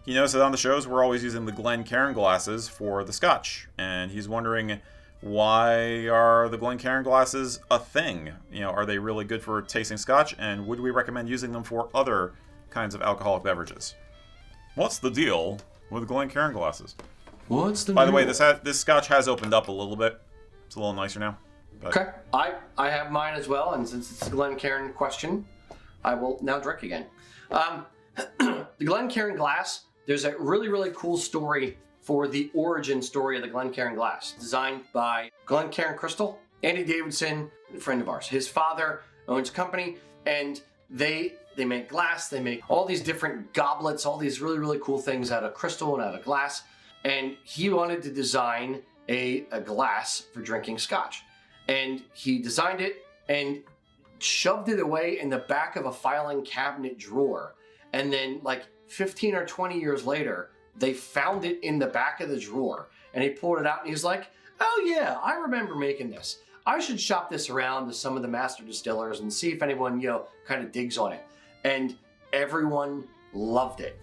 He knows that on the shows we're always using the Glencairn glasses for the Scotch, and he's wondering, why are the Glencairn glasses a thing? Are they really good for tasting Scotch, and would we recommend using them for other kinds of alcoholic beverages? What's the deal with Glencairn glasses? By the way, this Scotch has opened up a little bit. It's a little nicer now. But... Okay, I have mine as well, and since it's a Glencairn question, I will now drink again. The Glencairn glass, there's a really, really cool story for the origin story of the Glencairn glass, designed by Glencairn Crystal, Andy Davidson, a friend of ours. His father owns a company, and they make glass, they make all these different goblets, all these really, really cool things out of crystal and out of glass. And he wanted to design a glass for drinking Scotch. And he designed it and shoved it away in the back of a filing cabinet drawer. And then like 15 or 20 years later, they found it in the back of the drawer. And he pulled it out and he's like, oh yeah, I remember making this. I should shop this around to some of the master distillers and see if anyone, kind of digs on it. And everyone loved it.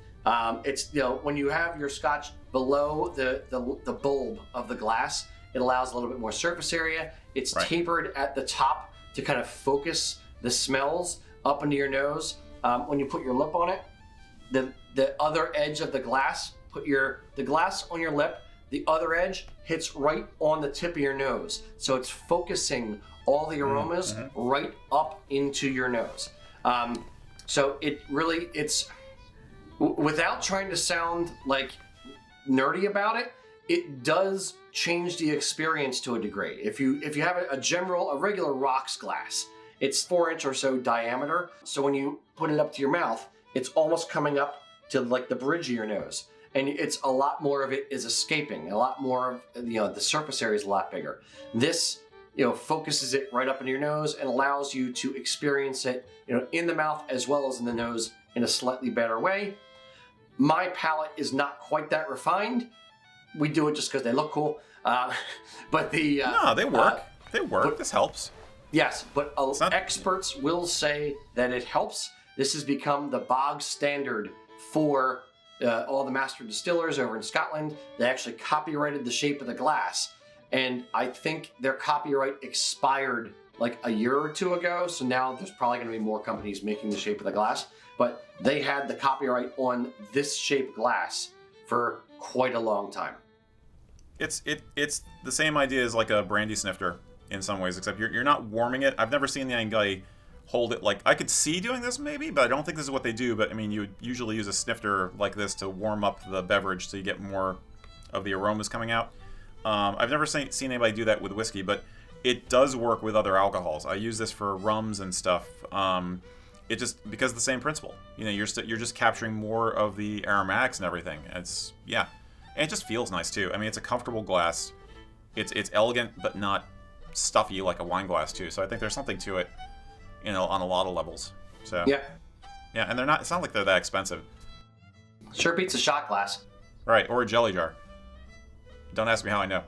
It's, when you have your Scotch below the bulb of the glass, it allows a little bit more surface area. It's tapered at the top to kind of focus the smells up into your nose. When you put your lip on it, the other edge of the glass, put the glass on your lip, the other edge hits right on the tip of your nose. So it's focusing all the aromas right up into your nose. So it's without trying to sound like nerdy about it, it does change the experience to a degree. If you have a regular rocks glass, it's 4-inch or so diameter. So when you put it up to your mouth, it's almost coming up to like the bridge of your nose. And it's a lot more of it is escaping. A lot more of, the surface area is a lot bigger. This, focuses it right up into your nose and allows you to experience it, in the mouth as well as in the nose in a slightly better way. My palate is not quite that refined. We do it just because they look cool. But no, they work. They work. This helps. Yes, but experts will say that it helps. This has become the bog standard for all the master distillers over in Scotland. They actually copyrighted the shape of the glass. And I think their copyright expired like a year or two ago. So now there's probably going to be more companies making the shape of the glass. But they had the copyright on this shaped glass for quite a long time. It's the same idea as like a brandy snifter in some ways, except you're not warming it. I've never seen the guy hold it. Like, I could see doing this maybe, but I don't think this is what they do. But I mean, you would usually use a snifter like this to warm up the beverage so you get more of the aromas coming out. I've never seen anybody do that with whiskey, but it does work with other alcohols. I use this for rums and stuff. It just, because of the same principle. You're just capturing more of the aromatics and everything. And it just feels nice too. I mean, it's a comfortable glass. It's elegant, but not stuffy like a wine glass too. So I think there's something to it, on a lot of levels. So yeah, and it's not like they're that expensive. Sure beats a shot glass. Right, or a jelly jar. Don't ask me how I know.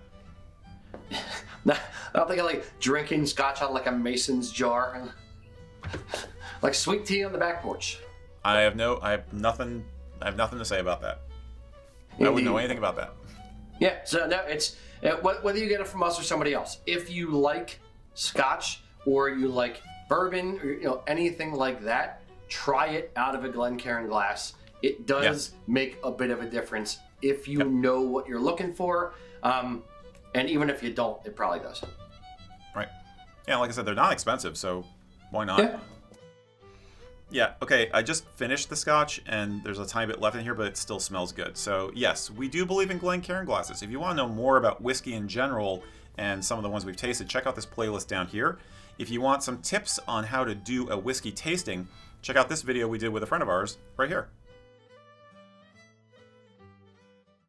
I don't think I like drinking Scotch out of like a Mason's jar. Like sweet tea on the back porch. I have nothing to say about that. Indeed. I wouldn't know anything about that. Yeah, so no, it's whether you get it from us or somebody else. If you like Scotch or you like bourbon or anything like that, try it out of a Glencairn glass. It does make a bit of a difference if you know what you're looking for, and even if you don't, it probably does. Right. Yeah, like I said, they're not expensive, so why not? Yeah, okay, I just finished the Scotch, and there's a tiny bit left in here, but it still smells good. So, yes, we do believe in Glencairn glasses. If you want to know more about whiskey in general and some of the ones we've tasted, check out this playlist down here. If you want some tips on how to do a whiskey tasting, check out this video we did with a friend of ours right here.